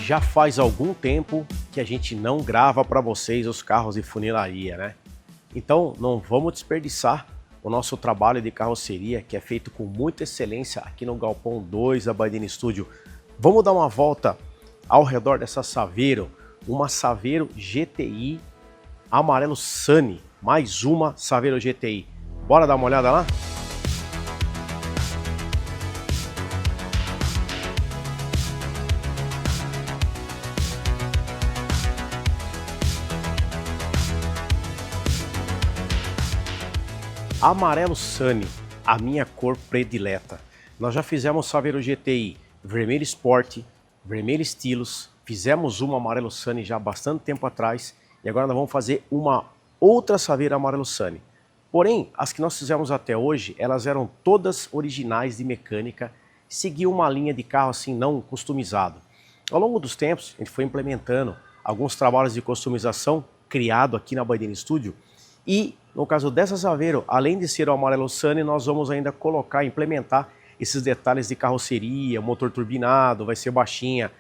Já faz algum tempo que a gente não grava para vocês os carros de funilaria, né? Então não vamos desperdiçar o nosso trabalho de carroceria, que é feito com muita excelência aqui no Galpão 2 da Baidini Studio. Vamos dar uma volta ao redor dessa Saveiro, uma Saveiro GTI amarelo Sunny, mais uma Saveiro GTI. Bora dar uma olhada lá? Amarelo Sunny, a minha cor predileta. Nós já fizemos Saveiro GTI vermelho Sport, vermelho Estilos, fizemos uma amarelo Sunny já há bastante tempo atrás e agora nós vamos fazer uma outra Saveiro amarelo Sunny. Porém, as que nós fizemos até hoje, elas eram todas originais de mecânica, seguiam uma linha de carro assim não customizado. Ao longo dos tempos, a gente foi implementando alguns trabalhos de customização criado aqui na Baidini Studio. E no caso dessa Saveiro, além de ser o amarelo Sunny, nós vamos ainda implementar esses detalhes de carroceria, motor turbinado, vai ser baixinha.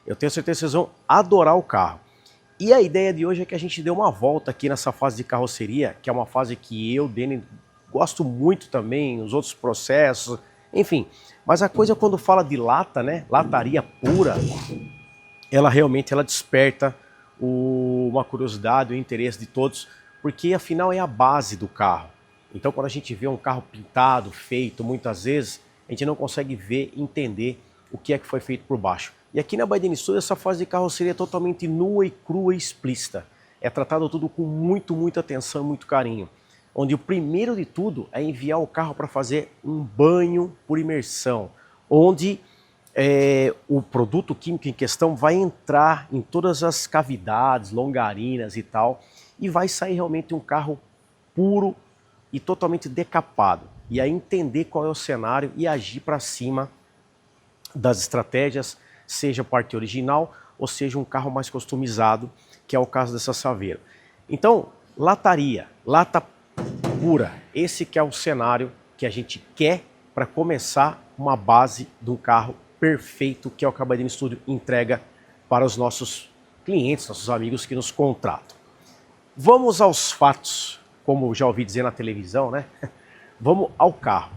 Eu tenho certeza que vocês vão adorar o carro. E a ideia de hoje é que a gente dê uma volta aqui nessa fase de carroceria, que é uma fase que eu, Dene, gosto muito também, os outros processos, enfim. Mas a coisa quando fala de lata, né, lataria pura, ela realmente desperta uma curiosidade, o interesse de todos, porque afinal é a base do carro. Então quando a gente vê um carro pintado, feito, muitas vezes a gente não consegue ver, entender o que é que foi feito por baixo. E aqui na Baidini Studio essa fase de carroceria é totalmente nua e crua e explícita. É tratado tudo com muita atenção e muito carinho. Onde o primeiro de tudo é enviar o carro para fazer um banho por imersão. Onde o produto químico em questão vai entrar em todas as cavidades, longarinas e tal. E vai sair realmente um carro puro e totalmente decapado. E aí entender qual é o cenário e agir para cima das estratégias, seja parte original ou seja um carro mais customizado, que é o caso dessa Saveiro. Então, lataria, lata pura, esse que é o cenário que a gente quer para começar uma base de um carro perfeito, que é o que a Baidini Studio entrega para os nossos clientes, nossos amigos que nos contratam. Vamos aos fatos, como já ouvi dizer na televisão, né? Vamos ao carro.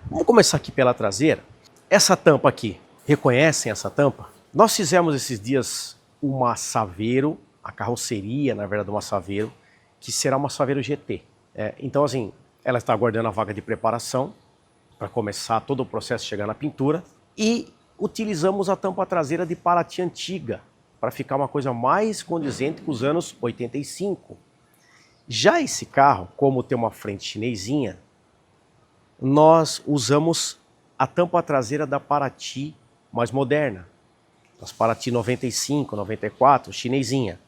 Vamos começar aqui pela traseira. Essa tampa aqui, reconhecem essa tampa? Nós fizemos esses dias uma Saveiro, a carroceria, na verdade, uma Saveiro, que será uma Saveiro GT. Então, assim, ela está aguardando a vaga de preparação para começar todo o processo de chegar na pintura. E utilizamos a tampa traseira de Paraty antiga, para ficar uma coisa mais condizente com os anos 85. Já esse carro, como tem uma frente chinesinha, nós usamos a tampa traseira da Paraty mais moderna. As Paraty 95, 94, chinesinha.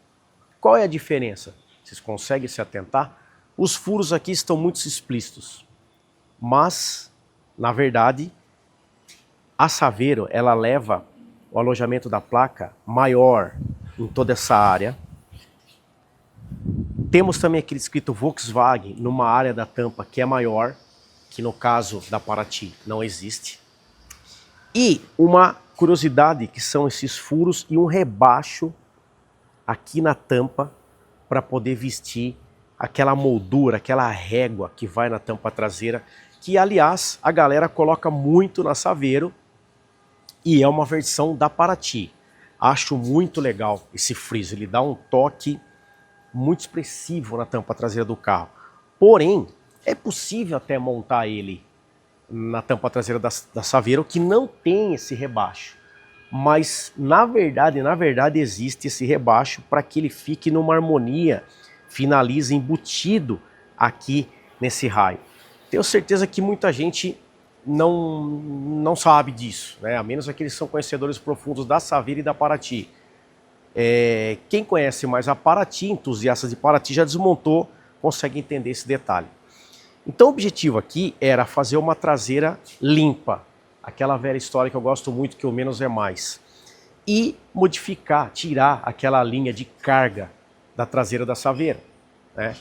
Qual é a diferença? Vocês conseguem se atentar? Os furos aqui estão muito explícitos. Mas, na verdade, a Saveiro, ela leva o alojamento da placa maior em toda essa área. Temos também aquele escrito Volkswagen numa área da tampa que é maior, que no caso da Paraty não existe. E uma curiosidade que são esses furos e um rebaixo aqui na tampa para poder vestir aquela moldura, aquela régua que vai na tampa traseira, que aliás a galera coloca muito na Saveiro e é uma versão da Paraty. Acho muito legal esse friso, ele dá um toque muito expressivo na tampa traseira do carro. Porém, é possível até montar ele na tampa traseira da Saveiro que não tem esse rebaixo. Mas na verdade existe esse rebaixo para que ele fique numa harmonia, finalize embutido aqui nesse raio. Tenho certeza que muita gente não sabe disso, né? A menos aqueles que são conhecedores profundos da Saveiro e da Paraty. Quem conhece mais a Paraty, entusiastas de Paraty, já desmontou, consegue entender esse detalhe. Então o objetivo aqui era fazer uma traseira limpa, aquela velha história que eu gosto muito, que o menos é mais, e modificar, tirar aquela linha de carga da traseira da Saveiro, né?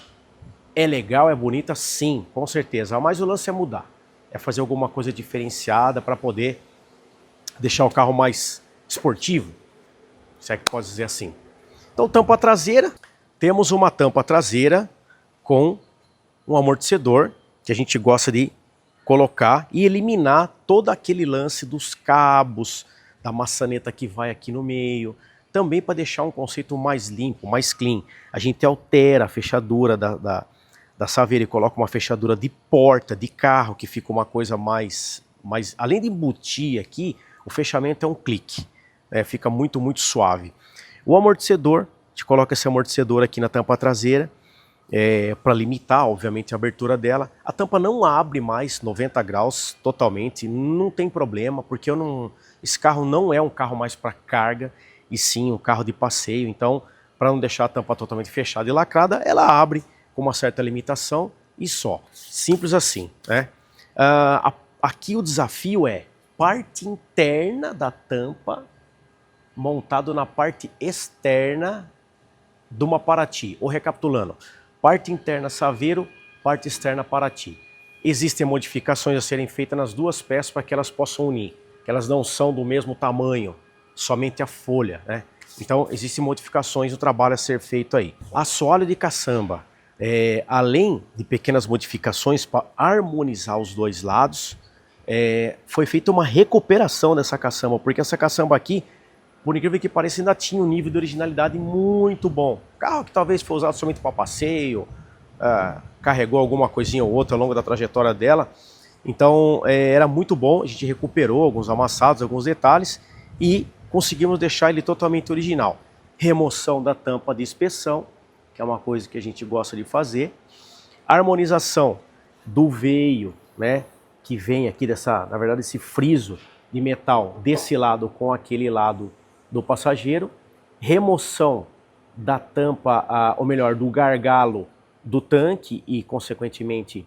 É legal, é bonita, sim, com certeza, mas o lance é mudar, é fazer alguma coisa diferenciada para poder deixar o carro mais esportivo. se é que pode dizer assim. Então, tampa traseira, temos uma tampa traseira com um amortecedor que a gente gosta de colocar e eliminar todo aquele lance dos cabos, da maçaneta que vai aqui no meio. Também para deixar um conceito mais limpo, mais clean. A gente altera a fechadura da saveira e coloca uma fechadura de porta, de carro, que fica uma coisa mais além de embutir aqui, o fechamento é um clique, né? Fica muito suave. O amortecedor, a gente coloca esse amortecedor aqui na tampa traseira, para limitar, obviamente, a abertura dela. A tampa não abre mais 90 graus totalmente, não tem problema, porque esse carro não é um carro mais para carga, e sim um carro de passeio. Então, para não deixar a tampa totalmente fechada e lacrada, ela abre com uma certa limitação e só. Simples assim, né? Aqui o desafio é parte interna da tampa montado na parte externa de uma Paraty. Ou recapitulando, parte interna Saveiro, parte externa Paraty. Existem modificações a serem feitas nas duas peças para que elas possam unir, que elas não são do mesmo tamanho, somente a folha, né? Então existem modificações, o trabalho a ser feito aí. Assoalho de caçamba, além de pequenas modificações para harmonizar os dois lados, foi feita uma recuperação dessa caçamba, porque essa caçamba aqui, por incrível que pareça, ainda tinha um nível de originalidade muito bom. Carro que talvez foi usado somente para passeio, carregou alguma coisinha ou outra ao longo da trajetória dela. Então era muito bom, a gente recuperou alguns amassados, alguns detalhes e conseguimos deixar ele totalmente original. Remoção da tampa de inspeção, que é uma coisa que a gente gosta de fazer. Harmonização do veio, né, que vem aqui na verdade, esse friso de metal desse lado com aquele lado do passageiro. Remoção da tampa, ou melhor, do gargalo do tanque e, consequentemente,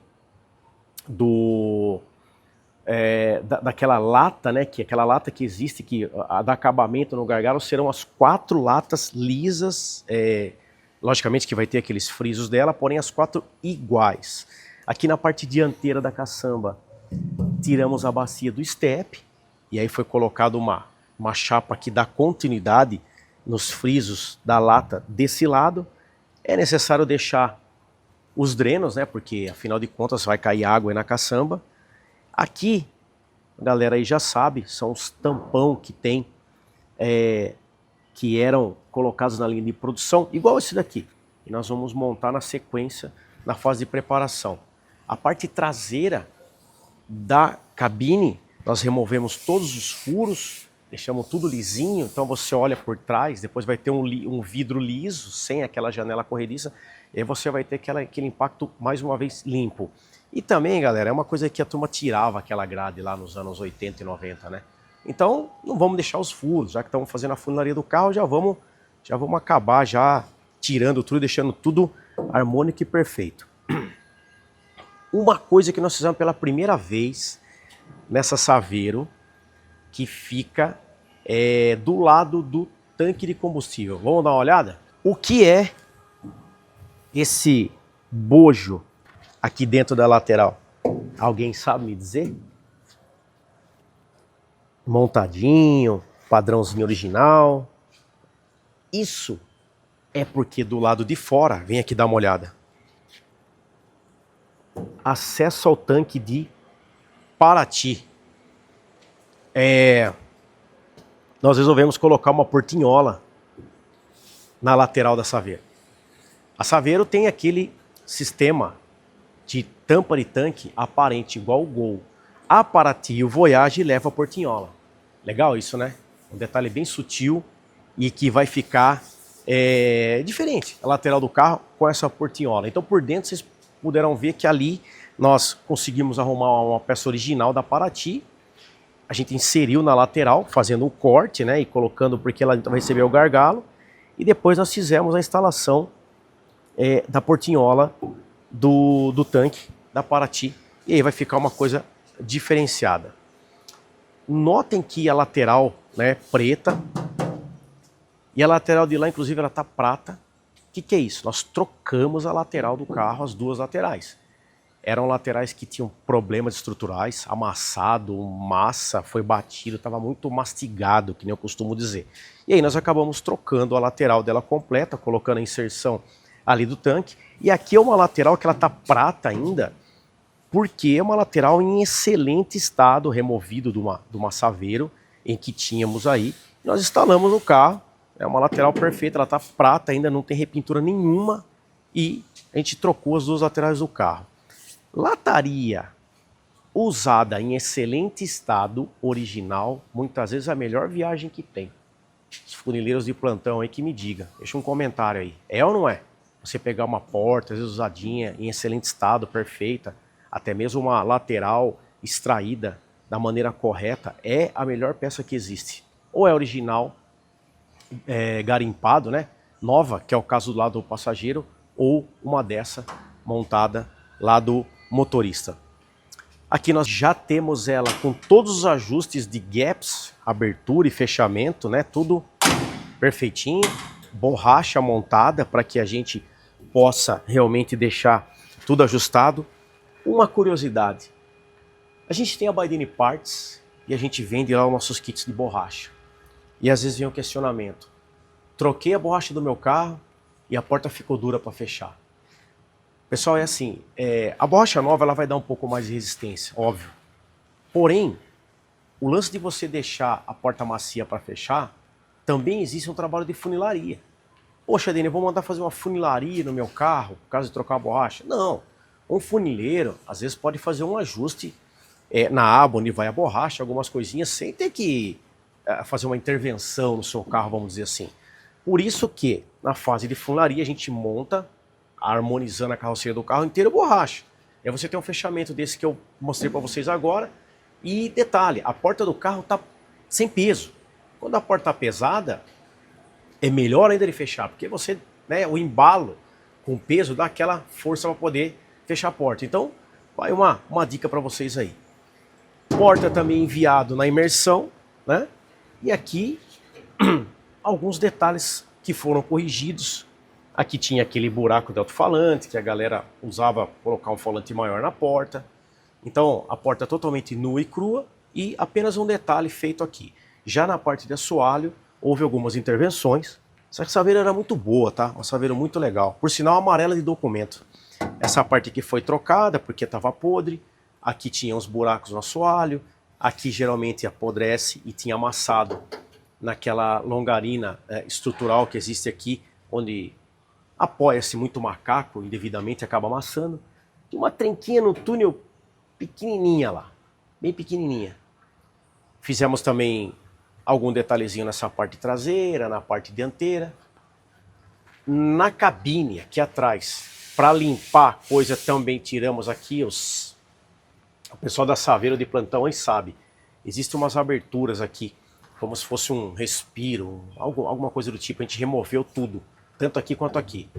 daquela lata, né, que aquela lata que existe, que dá acabamento no gargalo, serão as 4 latas lisas, logicamente que vai ter aqueles frisos dela, porém as 4 iguais. Aqui na parte dianteira da caçamba, tiramos a bacia do step, e aí foi colocado uma chapa que dá continuidade nos frisos da lata desse lado. É necessário deixar os drenos, né, porque afinal de contas vai cair água aí na caçamba. Aqui, a galera aí já sabe, são os tampão que tem, que eram colocados na linha de produção, igual esse daqui. E nós vamos montar na sequência, na fase de preparação. A parte traseira da cabine, nós removemos todos os furos, deixamos tudo lisinho, então você olha por trás, depois vai ter um vidro liso, sem aquela janela corrediça, e aí você vai ter aquele impacto mais uma vez limpo. E também, galera, é uma coisa que a turma tirava aquela grade lá nos anos 80 e 90, né? Então, não vamos deixar os furos, já que estamos fazendo a funilaria do carro, já vamos acabar já tirando tudo, deixando tudo harmônico e perfeito. Uma coisa que nós fizemos pela primeira vez nessa Saveiro, que fica do lado do tanque de combustível. Vamos dar uma olhada? O que é esse bojo aqui dentro da lateral? Alguém sabe me dizer? Montadinho, padrãozinho original. Isso é porque do lado de fora, vem aqui dar uma olhada, acesso ao tanque de Paraty. Nós resolvemos colocar uma portinhola na lateral da Saveiro. A Saveiro tem aquele sistema de tampa de tanque aparente igual o Gol. A Paraty e o Voyage leva a portinhola. Legal isso, né? Um detalhe bem sutil e que vai ficar diferente a lateral do carro com essa portinhola. Então por dentro vocês puderam ver que ali nós conseguimos arrumar uma peça original da Paraty. A gente inseriu na lateral, fazendo um corte, né, e colocando porque ela vai receber o gargalo. E depois nós fizemos a instalação da portinhola do tanque da Paraty. E aí vai ficar uma coisa diferenciada. Notem que a lateral, né, preta, e a lateral de lá, inclusive, ela tá prata. O que é isso? Nós trocamos a lateral do carro, as duas laterais. eram laterais que tinham problemas estruturais, amassado, massa, foi batido, estava muito mastigado, que nem eu costumo dizer. E aí nós acabamos trocando a lateral dela completa, colocando a inserção ali do tanque. E aqui é uma lateral que ela tá prata ainda, porque é uma lateral em excelente estado, removido de uma Saveiro, em que tínhamos aí. Nós instalamos no carro, é uma lateral perfeita, ela tá prata ainda, não tem repintura nenhuma, e a gente trocou as duas laterais do carro. Lataria usada em excelente estado, original, muitas vezes a melhor viagem que tem. Os funileiros de plantão aí que me diga, deixa um comentário aí, é ou não é? Você pegar uma porta, às vezes usadinha, em excelente estado, perfeita, até mesmo uma lateral extraída da maneira correta, é a melhor peça que existe. Ou é original, garimpado, né? Nova, que é o caso do lado do passageiro, ou uma dessa montada lá do motorista. Aqui nós já temos ela com todos os ajustes de gaps, abertura e fechamento, né? Tudo perfeitinho, borracha montada para que a gente possa realmente deixar tudo ajustado. Uma curiosidade, a gente tem a Baidine Parts e a gente vende lá os nossos kits de borracha. E às vezes vem um questionamento, troquei a borracha do meu carro e a porta ficou dura para fechar. Pessoal, é assim, a borracha nova ela vai dar um pouco mais de resistência, óbvio. Porém, o lance de você deixar a porta macia para fechar, também existe um trabalho de funilaria. Poxa, Dene, eu vou mandar fazer uma funilaria no meu carro, por causa de trocar a borracha? Não, um funileiro, às vezes pode fazer um ajuste na aba onde vai a borracha, algumas coisinhas, sem ter que fazer uma intervenção no seu carro, vamos dizer assim. Por isso que, na fase de funilaria, a gente monta, harmonizando a carroceria do carro inteiro, borracha. E aí você tem um fechamento desse que eu mostrei para vocês agora. E detalhe, a porta do carro está sem peso. Quando a porta está pesada, é melhor ainda de fechar, porque você, né, o embalo com peso dá aquela força para poder fechar a porta. Então, vai uma dica para vocês aí. Porta também enviado na imersão, né? E aqui, alguns detalhes que foram corrigidos. Aqui tinha aquele buraco de alto-falante, que a galera usava colocar um falante maior na porta. Então, a porta é totalmente nua e crua, e apenas um detalhe feito aqui. Já na parte de assoalho, houve algumas intervenções. Essa saveira era muito boa, tá? Uma saveira muito legal. Por sinal, amarela de documento. Essa parte aqui foi trocada porque estava podre. Aqui tinha uns buracos no assoalho. Aqui geralmente apodrece e tinha amassado naquela longarina estrutural que existe aqui, onde apoia-se muito macaco e devidamente acaba amassando. Tem uma trenquinha no túnel pequenininha lá, bem pequenininha. Fizemos também algum detalhezinho nessa parte traseira, na parte dianteira. Na cabine, aqui atrás, para limpar coisa, também tiramos aqui o pessoal da Saveiro de plantão aí sabe. Existem umas aberturas aqui, como se fosse um respiro, alguma coisa do tipo. A gente removeu tudo, tanto aqui quanto aqui.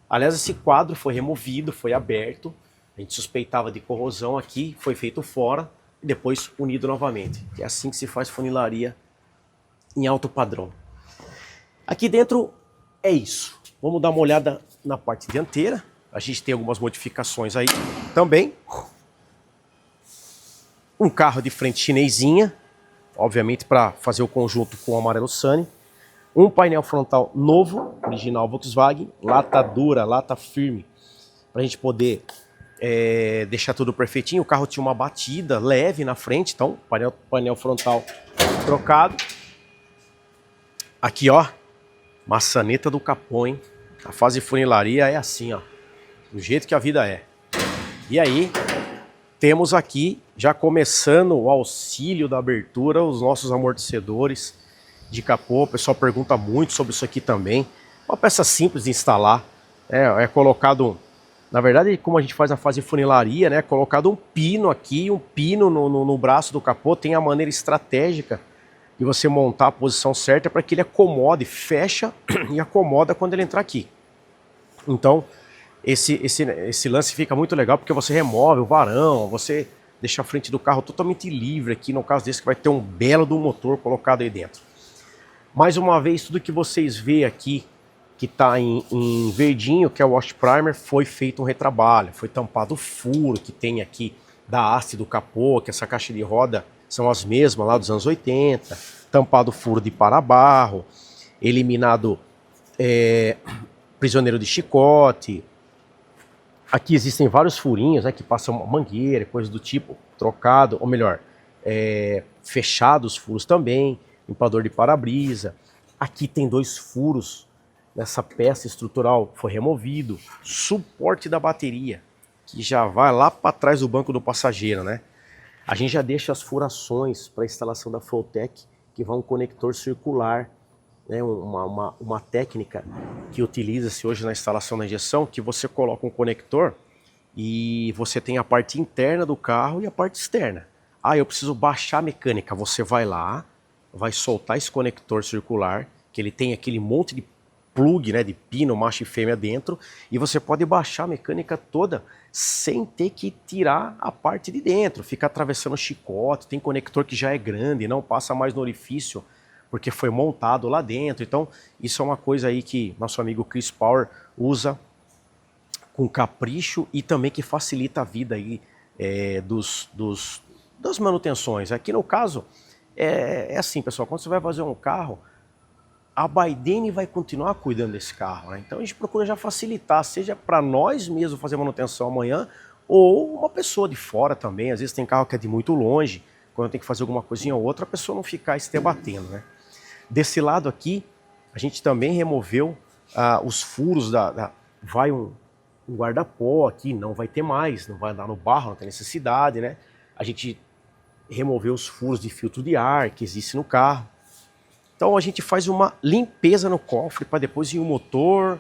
Aliás, esse quadro foi removido, foi aberto. A gente suspeitava de corrosão aqui, foi feito fora e depois unido novamente. É assim que se faz funilaria em alto padrão. Aqui dentro é isso. Vamos dar uma olhada na parte dianteira. A gente tem algumas modificações aí também. Um carro de frente chinesinha, obviamente para fazer o conjunto com o amarelo Sunny. Um painel frontal novo, original Volkswagen, lata dura, lata firme, para a gente poder deixar tudo perfeitinho. O carro tinha uma batida leve na frente, então painel frontal trocado. Aqui, ó, maçaneta do capô, hein? A fase de funilaria é assim, ó, do jeito que a vida é. E aí, temos aqui, já começando o auxílio da abertura, os nossos amortecedores de capô. O pessoal pergunta muito sobre isso aqui também. Uma peça simples de instalar. É colocado, na verdade, como a gente faz a fase de funilaria, né? Colocado um pino aqui, um pino no braço do capô. Tem a maneira estratégica de você montar a posição certa para que ele acomode, fecha e acomoda quando ele entrar aqui. Então, esse lance fica muito legal porque você remove o varão, você deixa a frente do carro totalmente livre aqui, no caso desse que vai ter um belo do motor colocado aí dentro. Mais uma vez, tudo que vocês veem aqui que está em verdinho, que é o wash primer, foi feito um retrabalho, foi tampado o furo que tem aqui da haste do capô, que essa caixa de roda são as mesmas lá dos anos 80, tampado o furo de para-barro, eliminado prisioneiro de chicote. Aqui existem vários furinhos, né, que passam mangueira, coisa do tipo, trocado, ou melhor, fechado os furos também, limpador de para-brisa. Aqui tem 2 furos nessa peça estrutural, foi removido. Suporte da bateria, que já vai lá para trás do banco do passageiro, né? A gente já deixa as furações para a instalação da Flowtech, que vai um conector circular, né? Uma técnica que utiliza-se hoje na instalação da injeção, que você coloca um conector e você tem a parte interna do carro e a parte externa. Ah, eu preciso baixar a mecânica. Você vai lá, vai soltar esse conector circular, que ele tem aquele monte de plug, né, de pino, macho e fêmea dentro, e você pode baixar a mecânica toda sem ter que tirar a parte de dentro, fica atravessando o chicote, tem conector que já é grande, não passa mais no orifício, porque foi montado lá dentro. Então isso é uma coisa aí que nosso amigo Chris Power usa com capricho e também que facilita a vida aí das manutenções. Aqui no caso é assim, pessoal, quando você vai fazer um carro, a Baidene vai continuar cuidando desse carro, né? Então a gente procura já facilitar, seja para nós mesmos fazer manutenção amanhã, ou uma pessoa de fora também. Às vezes tem carro que é de muito longe, quando tem que fazer alguma coisinha ou outra, a pessoa não ficar se debatendo, né? Desse lado aqui, a gente também removeu os furos vai um guarda-pó aqui, não vai ter mais, não vai andar no barro, não tem necessidade, né? A gente removeu os furos de filtro de ar que existe no carro. Então a gente faz uma limpeza no cofre para depois ir o motor,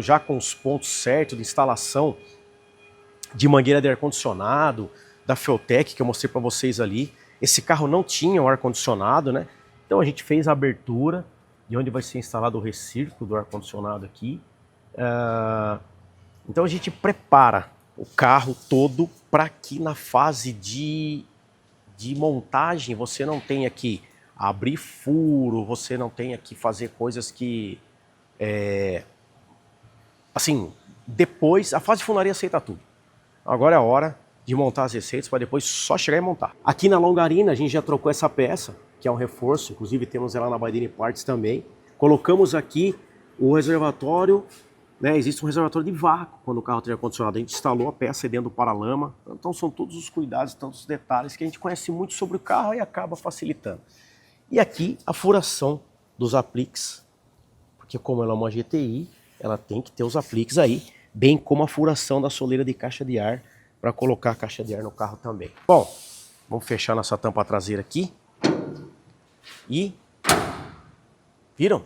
já com os pontos certos de instalação de mangueira de ar-condicionado, da Flowtech que eu mostrei para vocês ali. Esse carro não tinha um ar-condicionado, né? Então a gente fez a abertura de onde vai ser instalado o recirco do ar-condicionado aqui. Então a gente prepara o carro todo para que na fase de montagem você não tenha que abrir furo, você não tenha que fazer coisas que, assim, depois, a fase de funilaria aceita tudo. Agora é a hora de montar as receitas para depois só chegar e montar. Aqui na longarina a gente já trocou essa peça, que é um reforço, inclusive temos ela na Baidene Parts também. Colocamos aqui o reservatório, né? Existe um reservatório de vácuo quando o carro tem ar-condicionado. A gente instalou a peça aí dentro do paralama. Então são todos os cuidados, tantos detalhes que a gente conhece muito sobre o carro e acaba facilitando. E aqui a furação dos apliques, porque como ela é uma GTI, ela tem que ter os apliques aí, bem como a furação da soleira de caixa de ar, para colocar a caixa de ar no carro também. Bom, vamos fechar nossa tampa traseira aqui. E viram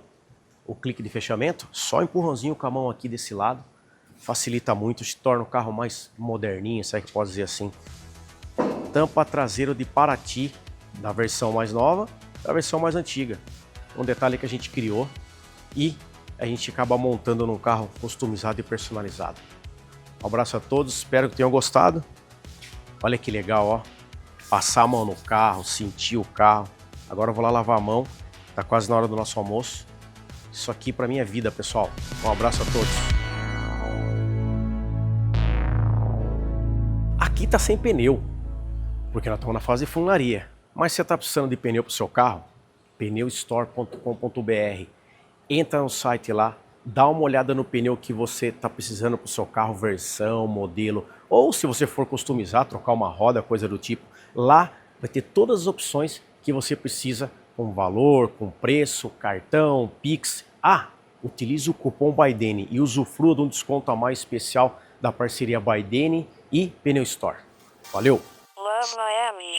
o clique de fechamento? Só empurrãozinho com a mão aqui desse lado, facilita muito, se torna o carro mais moderninho, se é que pode dizer assim. Tampa traseira de Paraty, da versão mais nova, da versão mais antiga. Um detalhe que a gente criou e a gente acaba montando num carro customizado e personalizado. Um abraço a todos, espero que tenham gostado. Olha que legal, ó. Passar a mão no carro, sentir o carro. Agora eu vou lá lavar a mão, tá quase na hora do nosso almoço. Isso aqui pra mim é vida, pessoal. Um abraço a todos. Aqui tá sem pneu, porque nós estamos na fase de funilaria. Mas você está precisando de pneu para o seu carro? Pneustore.com.br. Entra no site lá, dá uma olhada no pneu que você está precisando para o seu carro, versão, modelo, ou se você for customizar, trocar uma roda, coisa do tipo. Lá vai ter todas as opções que você precisa, com valor, com preço, cartão, Pix. Utilize o cupom Baidene e usufrua de um desconto a mais especial da parceria Baidene e Pneu Store. Valeu! Love Miami.